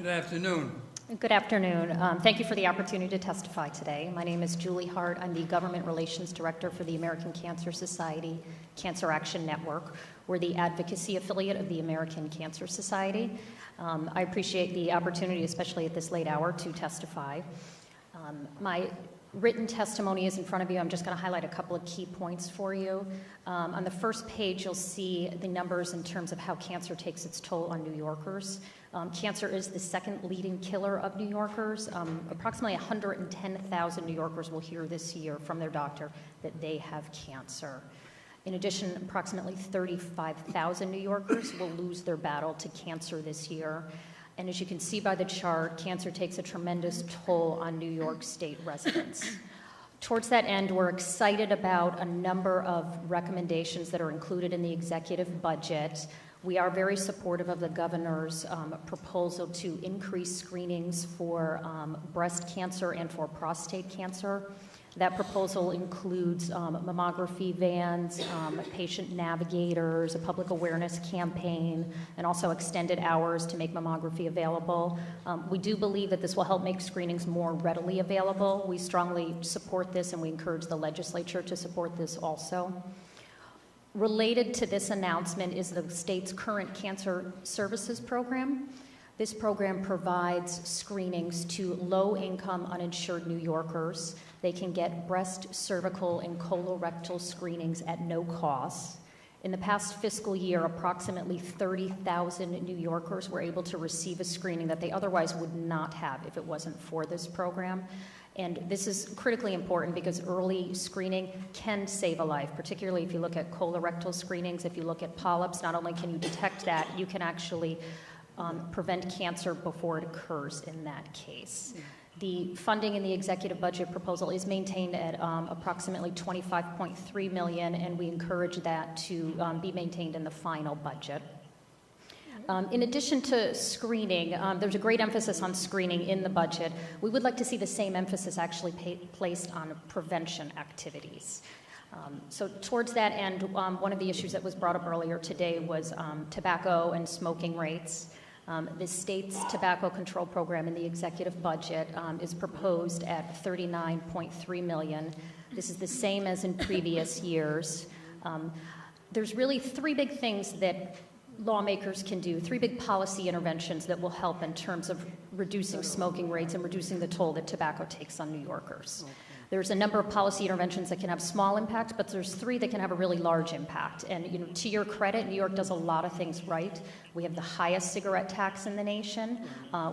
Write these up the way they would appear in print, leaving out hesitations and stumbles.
Good afternoon. Good afternoon. Thank you for the opportunity to testify today. My name is Julie Hart. I'm the Government Relations Director for the American Cancer Society Cancer Action Network. We're the advocacy affiliate of the American Cancer Society. I appreciate the opportunity, especially at this late hour, to testify. My written testimony is in front of you. I'm just going to highlight a couple of key points for you. On the first page, you'll see the numbers in terms of how cancer takes its toll on New Yorkers. Cancer is the second leading killer of New Yorkers. Approximately 110,000 New Yorkers will hear this year from their doctor that they have cancer. In addition, approximately 35,000 New Yorkers will lose their battle to cancer this year. And as you can see by the chart, cancer takes a tremendous toll on New York State residents. Towards that end, we're excited about a number of recommendations that are included in the executive budget. We are very supportive of the governor's proposal to increase screenings for breast cancer and for prostate cancer. That proposal includes mammography vans, patient navigators, a public awareness campaign, and also extended hours to make mammography available. We do believe that this will help make screenings more readily available. We strongly support this, and we encourage the legislature to support this also. Related to this announcement is the state's current cancer services program. This program provides screenings to low-income uninsured New Yorkers. They can get breast, cervical, and colorectal screenings at no cost. In the past fiscal year, approximately 30,000 New Yorkers were able to receive a screening that they otherwise would not have if it wasn't for this program. And this is critically important because early screening can save a life, particularly if you look at colorectal screenings. If you look at polyps, not only can you detect that, you can actually prevent cancer before it occurs in that case. The funding in the executive budget proposal is maintained at approximately $25.3 million, and we encourage that to be maintained in the final budget. In addition to screening, there's a great emphasis on screening in the budget. We would like to see the same emphasis actually placed on prevention activities. So towards that end, one of the issues that was brought up earlier today was tobacco and smoking rates. The state's tobacco control program in the executive budget is proposed at $39.3 million. This is the same as in previous years. There's really three big things that lawmakers can do, three big policy interventions that will help in terms of reducing smoking rates and reducing the toll that tobacco takes on New Yorkers. There's a number of policy interventions that can have small impact, but there's three that can have a really large impact. And to your credit, New York does a lot of things right. We have the highest cigarette tax in the nation.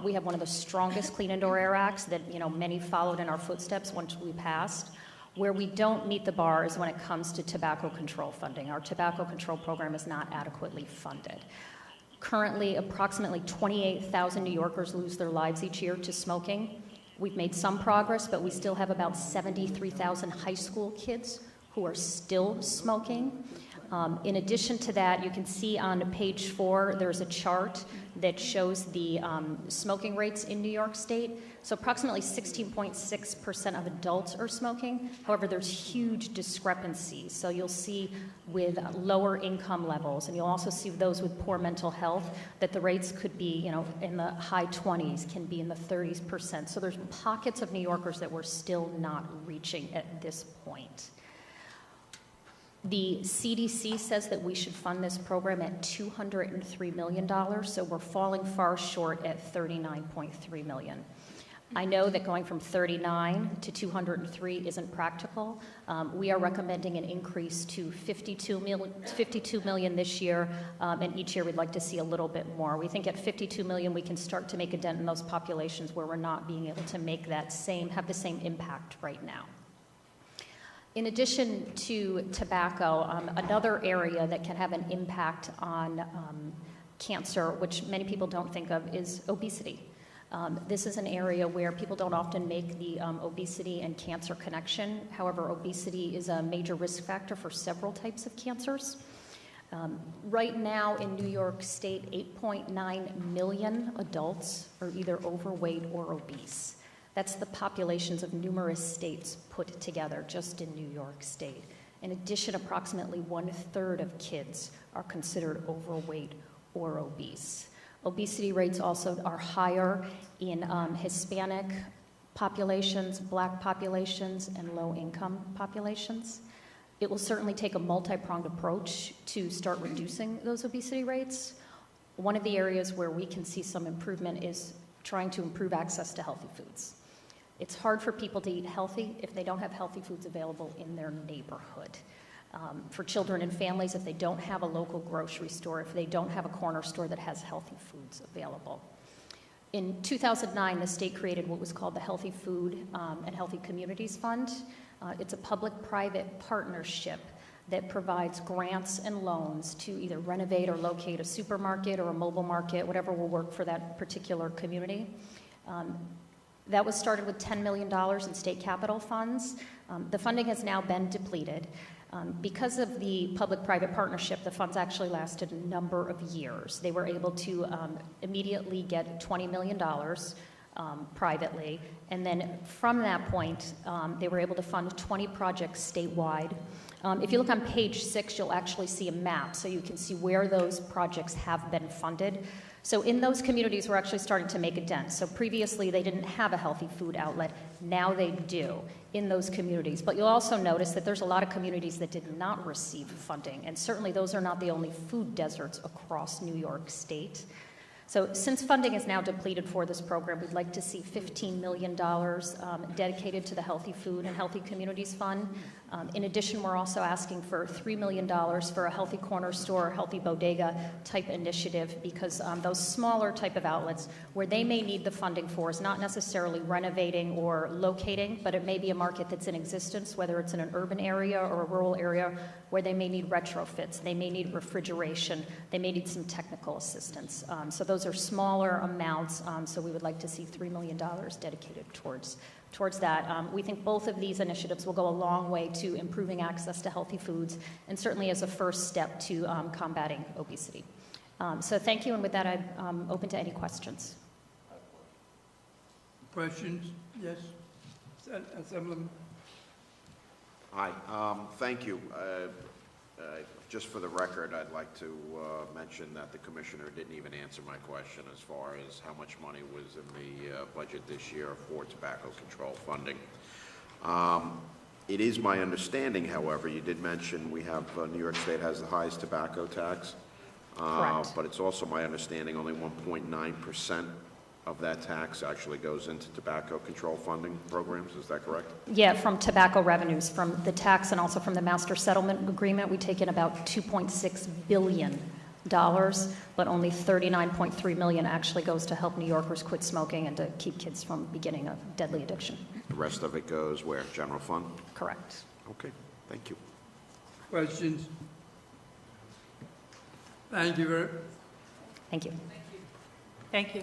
We have one of the strongest Clean Indoor Air Acts that many followed in our footsteps once we passed. Where we don't meet the bar is when it comes to tobacco control funding. Our tobacco control program is not adequately funded. Currently, approximately 28,000 New Yorkers lose their lives each year to smoking. We've made some progress, but we still have about 73,000 high school kids who are still smoking. In addition to that, you can see on page 4, there's a chart that shows the smoking rates in New York State. So approximately 16.6% of adults are smoking. However, there's huge discrepancies. So you'll see with lower income levels, and you'll also see those with poor mental health, that the rates could be, in the high 20s, can be in the 30%. So there's pockets of New Yorkers that we're still not reaching at this point. The CDC says that we should fund this program at $203 million, so we're falling far short at $39.3 million. I know that going from 39 to 203 isn't practical. We are recommending an increase to 52 million this year, and each year we'd like to see a little bit more. We think at 52 million we can start to make a dent in those populations where we're not being able to make have the same impact right now. In addition to tobacco, another area that can have an impact on cancer, which many people don't think of, is obesity. This is an area where people don't often make the obesity and cancer connection. However, obesity is a major risk factor for several types of cancers. Right now in New York State, 8.9 million adults are either overweight or obese. That's the populations of numerous states put together just in New York State. In addition, approximately 1/3 of kids are considered overweight or obese. Obesity rates also are higher in Hispanic populations, Black populations, and low-income populations. It will certainly take a multi-pronged approach to start reducing those obesity rates. One of the areas where we can see some improvement is trying to improve access to healthy foods. It's hard for people to eat healthy if they don't have healthy foods available in their neighborhood. For children and families, if they don't have a local grocery store, if they don't have a corner store that has healthy foods available. In 2009, the state created what was called the Healthy Food and Healthy Communities Fund. It's a public-private partnership that provides grants and loans to either renovate or locate a supermarket or a mobile market, whatever will work for that particular community. That was started with $10 million in state capital funds. The funding has now been depleted. Because of the public-private partnership, the funds actually lasted a number of years. They were able to immediately get $20 million privately, and then from that point, they were able to fund 20 projects statewide. If you look on page 6, you'll actually see a map, so you can see where those projects have been funded. So in those communities, we're actually starting to make a dent. So previously, they didn't have a healthy food outlet. Now they do in those communities. But you'll also notice that there's a lot of communities that did not receive funding. And certainly, those are not the only food deserts across New York State. So since funding is now depleted for this program, we'd like to see $15 million dedicated to the Healthy Food and Healthy Communities Fund. In addition, we're also asking for $3 million for a healthy corner store, healthy bodega type initiative, because those smaller type of outlets where they may need the funding for is not necessarily renovating or locating, but it may be a market that's in existence, whether it's in an urban area or a rural area where they may need retrofits, they may need refrigeration, they may need some technical assistance. So those are smaller amounts, so we would like to see $3 million dedicated towards that. We think both of these initiatives will go a long way to improving access to healthy foods, and certainly as a first step to combating obesity. So thank you, and with that, I'm open to any questions. Questions? Yes, Assemblyman. Hi, thank you. Just for the record, I'd like to mention that the Commissioner didn't even answer my question as far as how much money was in the budget this year for tobacco control funding. It is my understanding, however, you did mention we have, New York State has the highest tobacco tax. Correct. But it's also my understanding only 1.9% of that tax actually goes into tobacco control funding programs. Is that correct? Yeah, from tobacco revenues, from the tax and also from the master settlement agreement, we take in about $2.6 billion, but only $39.3 million actually goes to help New Yorkers quit smoking and to keep kids from beginning a deadly addiction. The rest of it goes where? General fund? Correct. Okay, thank you. Questions? Thank you very much. Thank you. Thank you.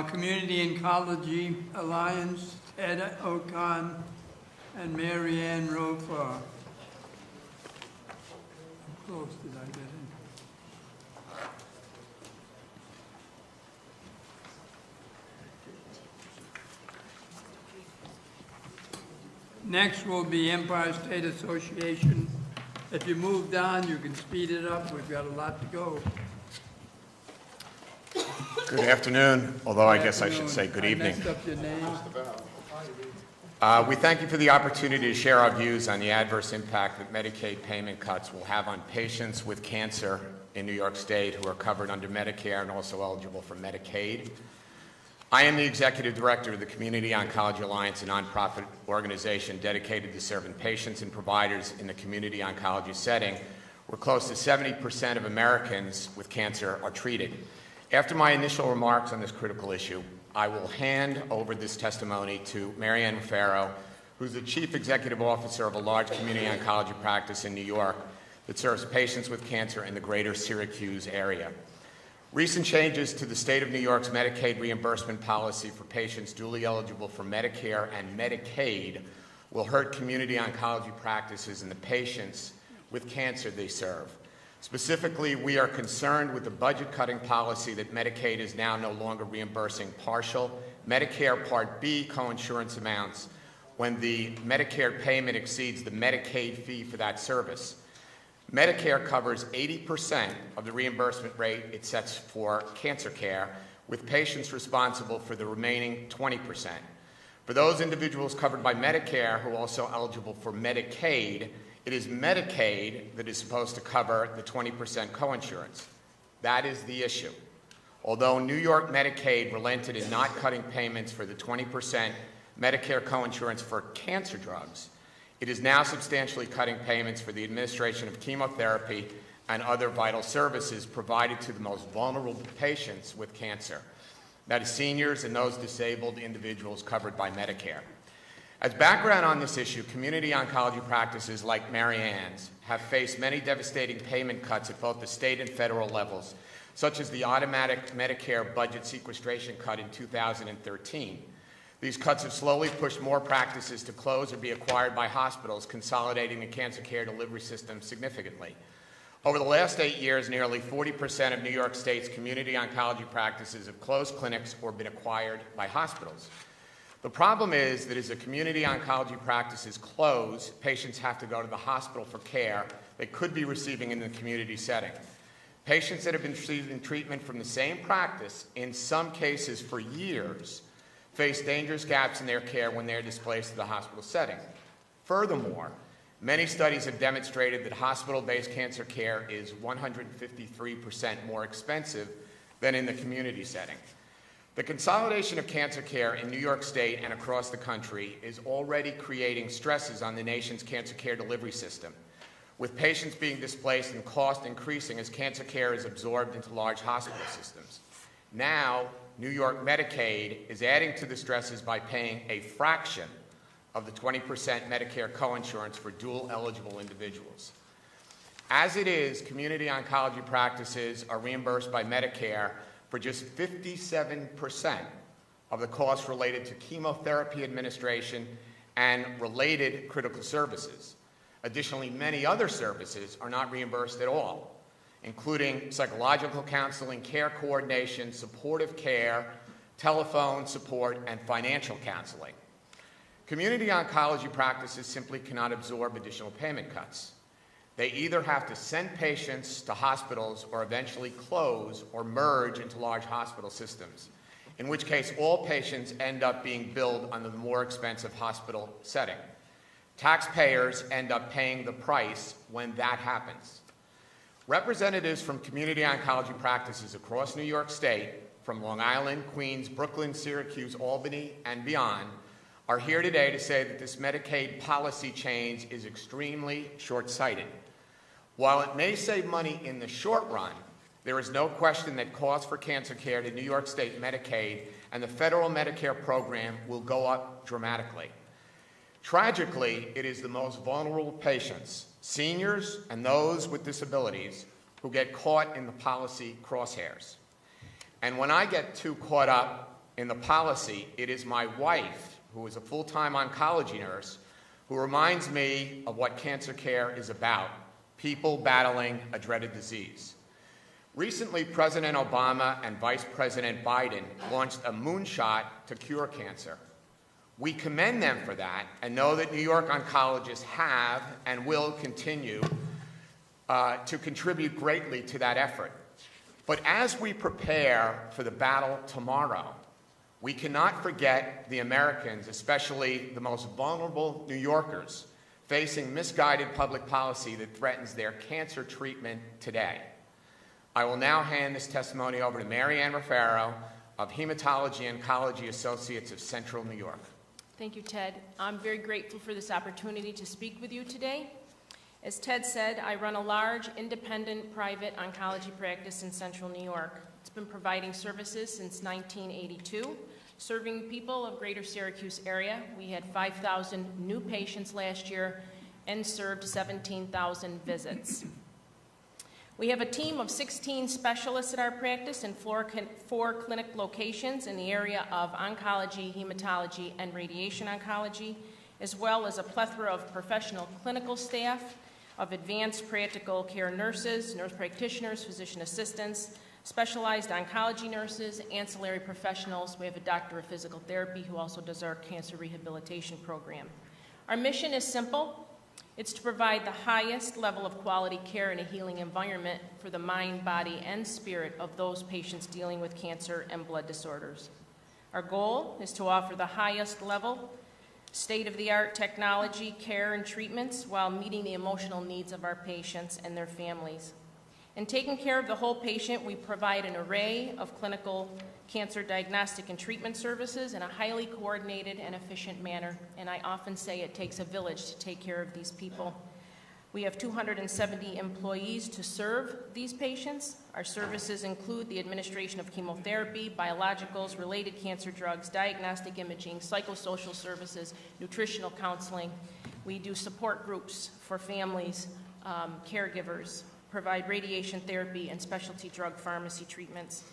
Community Oncology Alliance, Ed Ocon and Mary Ann Rofa. How close did I get in? Next will be Empire State Association. If you move down, you can speed it up. We've got a lot to go. Good afternoon, although I guess I should say good evening. I messed up your name. We thank you for the opportunity to share our views on the adverse impact that Medicaid payment cuts will have on patients with cancer in New York State who are covered under Medicare and also eligible for Medicaid. I am the Executive Director of the Community Oncology Alliance, a nonprofit organization dedicated to serving patients and providers in the community oncology setting, where close to 70% of Americans with cancer are treated. After my initial remarks on this critical issue, I will hand over this testimony to Mary Ann Rufaro, who's the Chief Executive Officer of a large community oncology practice in New York that serves patients with cancer in the greater Syracuse area. Recent changes to the state of New York's Medicaid reimbursement policy for patients duly eligible for Medicare and Medicaid will hurt community oncology practices and the patients with cancer they serve. Specifically, we are concerned with the budget-cutting policy that Medicaid is now no longer reimbursing partial Medicare Part B coinsurance amounts when the Medicare payment exceeds the Medicaid fee for that service. Medicare covers 80% of the reimbursement rate it sets for cancer care, with patients responsible for the remaining 20%. For those individuals covered by Medicare who are also eligible for Medicaid, it is Medicaid that is supposed to cover the 20% coinsurance. That is the issue. Although New York Medicaid relented in not cutting payments for the 20% Medicare coinsurance for cancer drugs, it is now substantially cutting payments for the administration of chemotherapy and other vital services provided to the most vulnerable patients with cancer. That is seniors and those disabled individuals covered by Medicare. As background on this issue, community oncology practices like Mary Ann's have faced many devastating payment cuts at both the state and federal levels, such as the automatic Medicare budget sequestration cut in 2013. These cuts have slowly pushed more practices to close or be acquired by hospitals, consolidating the cancer care delivery system significantly. Over the last 8 years, nearly 40% of New York State's community oncology practices have closed clinics or been acquired by hospitals. The problem is that as the community oncology practices close, patients have to go to the hospital for care they could be receiving in the community setting. Patients that have been receiving treatment from the same practice, in some cases for years, face dangerous gaps in their care when they're displaced to the hospital setting. Furthermore, many studies have demonstrated that hospital-based cancer care is 153% more expensive than in the community setting. The consolidation of cancer care in New York State and across the country is already creating stresses on the nation's cancer care delivery system, with patients being displaced and cost increasing as cancer care is absorbed into large hospital systems. Now, New York Medicaid is adding to the stresses by paying a fraction of the 20% Medicare coinsurance for dual-eligible individuals. As it is, community oncology practices are reimbursed by Medicare for just 57% of the costs related to chemotherapy administration and related critical services. Additionally, many other services are not reimbursed at all, including psychological counseling, care coordination, supportive care, telephone support, and financial counseling. Community oncology practices simply cannot absorb additional payment cuts. They either have to send patients to hospitals or eventually close or merge into large hospital systems, in which case all patients end up being billed under the more expensive hospital setting. Taxpayers end up paying the price when that happens. Representatives from community oncology practices across New York State, from Long Island, Queens, Brooklyn, Syracuse, Albany, and beyond, are here today to say that this Medicaid policy change is extremely short-sighted. While it may save money in the short run, there is no question that costs for cancer care to New York State Medicaid and the federal Medicare program will go up dramatically. Tragically, it is the most vulnerable patients, seniors and those with disabilities, who get caught in the policy crosshairs. And when I get too caught up in the policy, it is my wife, who is a full-time oncology nurse, who reminds me of what cancer care is about: people battling a dreaded disease. Recently, President Obama and Vice President Biden launched a moonshot to cure cancer. We commend them for that and know that New York oncologists have and will continue to contribute greatly to that effort. But as we prepare for the battle tomorrow, we cannot forget the Americans, especially the most vulnerable New Yorkers, facing misguided public policy that threatens their cancer treatment today. I will now hand this testimony over to Mary Ann Rafaro of Hematology Oncology Associates of Central New York. Thank you, Ted. I'm very grateful for this opportunity to speak with you today. As Ted said, I run a large, independent, private oncology practice in Central New York. It's been providing services since 1982, serving people of greater Syracuse area. We had 5,000 new patients last year and served 17,000 visits. We have a team of 16 specialists at our practice in 4 clinic locations in the area of oncology, hematology, and radiation oncology, as well as a plethora of professional clinical staff, of advanced practical care nurses, nurse practitioners, physician assistants, specialized oncology nurses, ancillary professionals. We have a doctor of physical therapy who also does our cancer rehabilitation program. Our mission is simple. It's to provide the highest level of quality care in a healing environment for the mind, body, and spirit of those patients dealing with cancer and blood disorders. Our goal is to offer the highest level, state-of-the-art technology, care, and treatments while meeting the emotional needs of our patients and their families. In taking care of the whole patient, we provide an array of clinical cancer diagnostic and treatment services in a highly coordinated and efficient manner, and I often say it takes a village to take care of these people. We have 270 employees to serve these patients. Our services include the administration of chemotherapy, biologicals, related cancer drugs, diagnostic imaging, psychosocial services, nutritional counseling. We do support groups for families, caregivers, provide radiation therapy and specialty drug pharmacy treatments.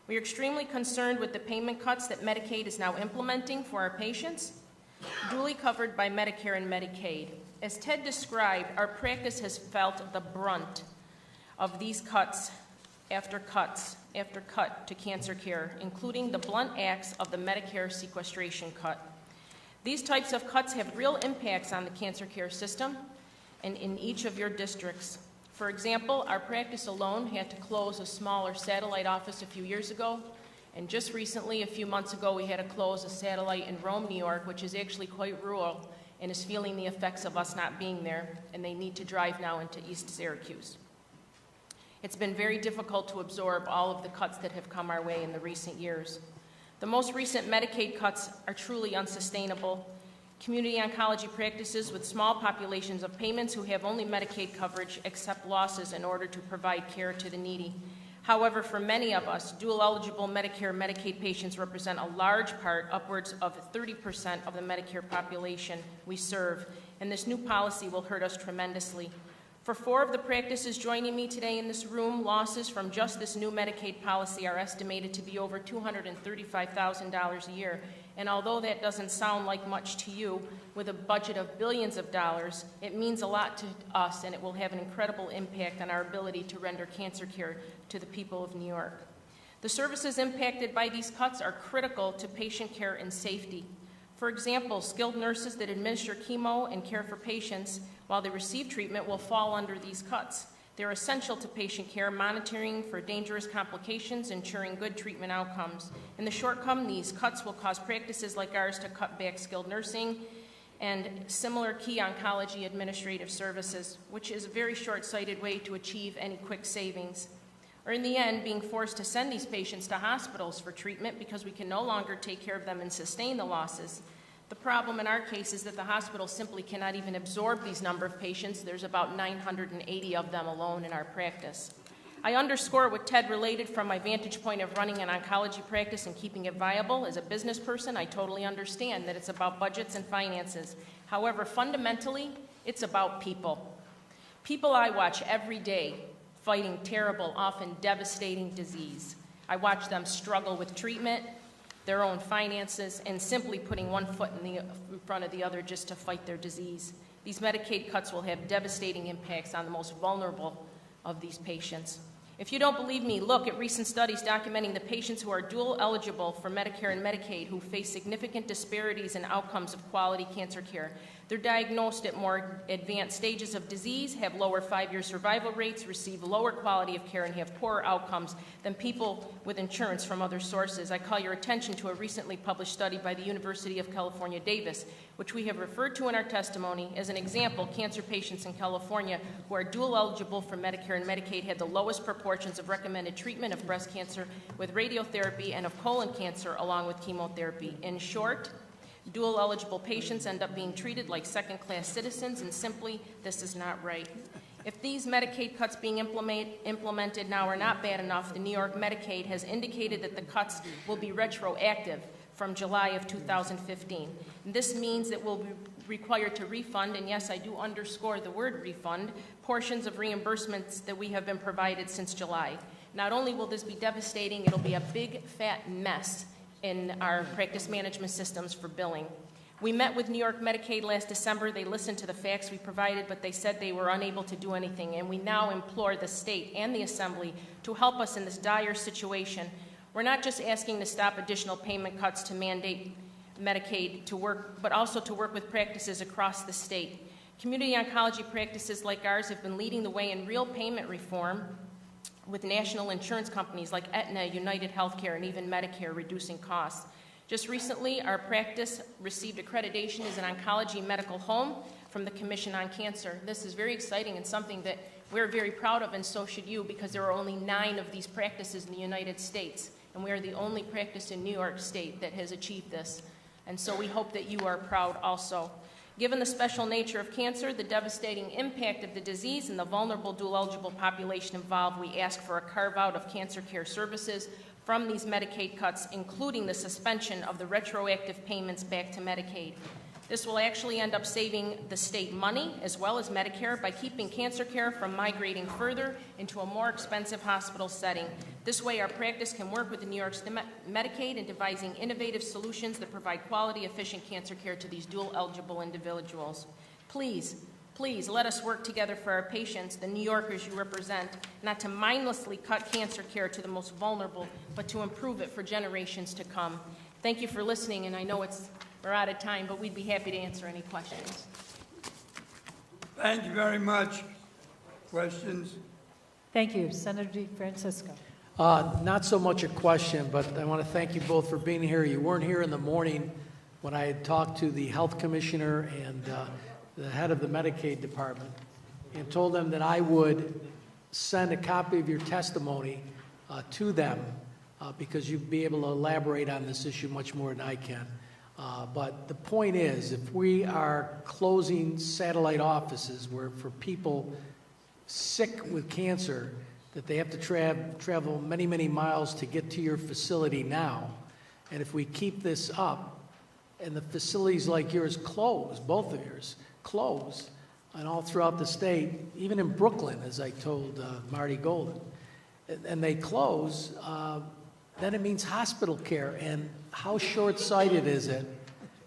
We are extremely concerned with the payment cuts that Medicaid is now implementing for our patients, duly covered by Medicare and Medicaid. As Ted described, our practice has felt the brunt of these cuts after cut to cancer care, including the blunt acts of the Medicare sequestration cut. These types of cuts have real impacts on the cancer care system and in each of your districts. For example, our practice alone had to close a smaller satellite office a few years ago, and just recently, a few months ago, we had to close a satellite in Rome, New York, which is actually quite rural and is feeling the effects of us not being there, and they need to drive now into East Syracuse. It's been very difficult to absorb all of the cuts that have come our way in the recent years. The most recent Medicaid cuts are truly unsustainable. Community oncology practices with small populations of payments who have only Medicaid coverage accept losses in order to provide care to the needy. However, for many of us, dual-eligible Medicare and Medicaid patients represent a large part, upwards of 30% of the Medicare population we serve, and this new policy will hurt us tremendously. For 4 of the practices joining me today in this room, losses from just this new Medicaid policy are estimated to be over $235,000 a year. And although that doesn't sound like much to you, with a budget of billions of dollars, it means a lot to us, and it will have an incredible impact on our ability to render cancer care to the people of New York. The services impacted by these cuts are critical to patient care and safety. For example, skilled nurses that administer chemo and care for patients while they receive treatment will fall under these cuts. They're essential to patient care, monitoring for dangerous complications, ensuring good treatment outcomes. In the short term, these cuts will cause practices like ours to cut back skilled nursing and similar key oncology administrative services, which is a very short-sighted way to achieve any quick savings. Or in the end, being forced to send these patients to hospitals for treatment because we can no longer take care of them and sustain the losses. The problem in our case is that the hospital simply cannot even absorb these number of patients. There's about 980 of them alone in our practice. I underscore what Ted related from my vantage point of running an oncology practice and keeping it viable. As a business person, I totally understand that it's about budgets and finances. However, fundamentally, it's about people. People I watch every day fighting terrible, often devastating disease. I watch them struggle with treatment, their own finances, and simply putting one foot in front of the other just to fight their disease. These Medicaid cuts will have devastating impacts on the most vulnerable of these patients. If you don't believe me, look at recent studies documenting the patients who are dual eligible for Medicare and Medicaid who face significant disparities in outcomes of quality cancer care. They're diagnosed at more advanced stages of disease, have lower 5-year survival rates, receive lower quality of care, and have poorer outcomes than people with insurance from other sources. I call your attention to a recently published study by the University of California, Davis, which we have referred to in our testimony. As an example, cancer patients in California who are dual eligible for Medicare and Medicaid had the lowest proportions of recommended treatment of breast cancer with radiotherapy and of colon cancer along with chemotherapy. In short, dual eligible patients end up being treated like second-class citizens, and simply, this is not right. If these Medicaid cuts being implemented now are not bad enough, the New York Medicaid has indicated that the cuts will be retroactive from July of 2015. And this means that we'll be required to refund, and yes, I do underscore the word refund, portions of reimbursements that we have been provided since July. Not only will this be devastating, it'll be a big, fat mess in our practice management systems for billing. We met with New York Medicaid last December. They listened to the facts we provided, but they said they were unable to do anything, and we now implore the state and the Assembly to help us in this dire situation. We're not just asking to stop additional payment cuts to mandate Medicaid to work, but also to work with practices across the state. Community oncology practices like ours have been leading the way in real payment reform with national insurance companies like Aetna, United Healthcare, and even Medicare reducing costs. Just recently, our practice received accreditation as an oncology medical home from the Commission on Cancer. This is very exciting and something that we're very proud of, and so should you, because there are only 9 of these practices in the United States, and we are the only practice in New York State that has achieved this. And so we hope that you are proud also. Given the special nature of cancer, the devastating impact of the disease, and the vulnerable dual-eligible population involved, we ask for a carve-out of cancer care services from these Medicaid cuts, including the suspension of the retroactive payments back to Medicaid. This will actually end up saving the state money, as well as Medicare, by keeping cancer care from migrating further into a more expensive hospital setting. This way, our practice can work with the New York Medicaid in devising innovative solutions that provide quality, efficient cancer care to these dual-eligible individuals. Please, please let us work together for our patients, the New Yorkers you represent, not to mindlessly cut cancer care to the most vulnerable, but to improve it for generations to come. Thank you for listening, and I know we're out of time, but we'd be happy to answer any questions. Thank you very much. Questions? Thank you. Senator DeFrancisco. Not so much a question, but I want to thank you both for being here. You weren't here in the morning when I had talked to the health commissioner and the head of the Medicaid department and told them that I would send a copy of your testimony to them because you'd be able to elaborate on this issue much more than I can. But the point is, if we are closing satellite offices for people sick with cancer, that they have to travel many, many miles to get to your facility now, and if we keep this up, and the facilities like yours close, both of yours close, and all throughout the state, even in Brooklyn, as I told Marty Golden, and they close, then it means hospital care. And how short-sighted is it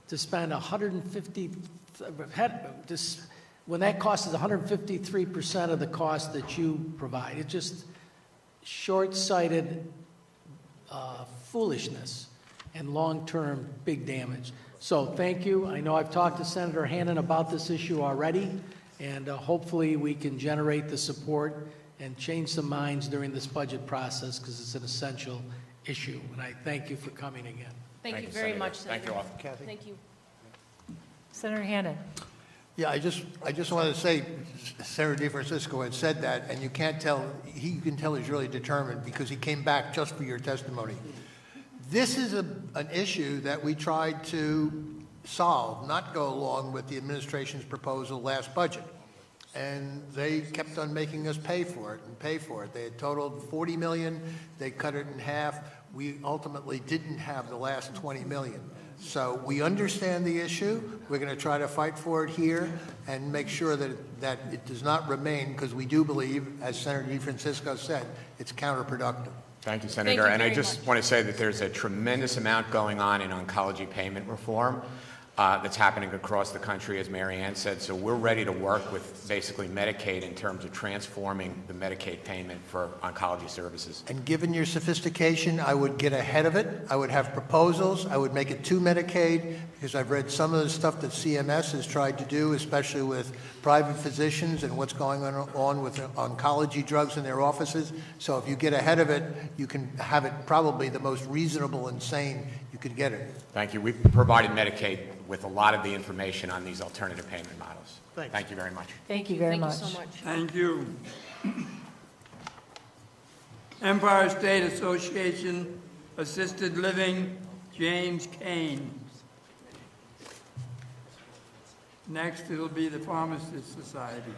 to spend when that cost is 153% of the cost that you provide? It's just short-sighted foolishness and long-term big damage. So thank you. I know I've talked to Senator Hannan about this issue already, and hopefully we can generate the support and change some minds during this budget process, because it's an essential issue. And I thank you for coming again. Thank you very much, Senator. Thank you all. Kathy. Thank you. Senator Hannan. Yeah, I just wanted to say, Senator DeFrancisco had said that, and you can tell he's really determined, because he came back just for your testimony. This is an issue that we tried to solve, not go along with the administration's proposal last budget. And they kept on making us pay for it and pay for it. They had totaled $40 million. They cut it in half. We ultimately didn't have the last $20 million. So we understand the issue. We're going to try to fight for it here and make sure that it does not remain, because we do believe, as Senator DeFrancisco said, it's counterproductive. Thank you, Senator. And I just want to say that there's a tremendous amount going on in oncology payment reform that's happening across the country, as Mary Ann said. So we're ready to work with basically Medicaid in terms of transforming the Medicaid payment for oncology services. And given your sophistication, I would get ahead of it. I would have proposals. I would make it to Medicaid, because I've read some of the stuff that CMS has tried to do, especially with private physicians and what's going on with oncology drugs in their offices. So if you get ahead of it, you can have it probably the most reasonable and sane you could get it. Thank you. We've provided Medicaid with a lot of the information on these alternative payment models. Thanks. Thank you very much. Thank you very much. Thank you so much. Thank you. Empire State Association Assisted Living, James Kane. Next, it'll be the Pharmacist Society.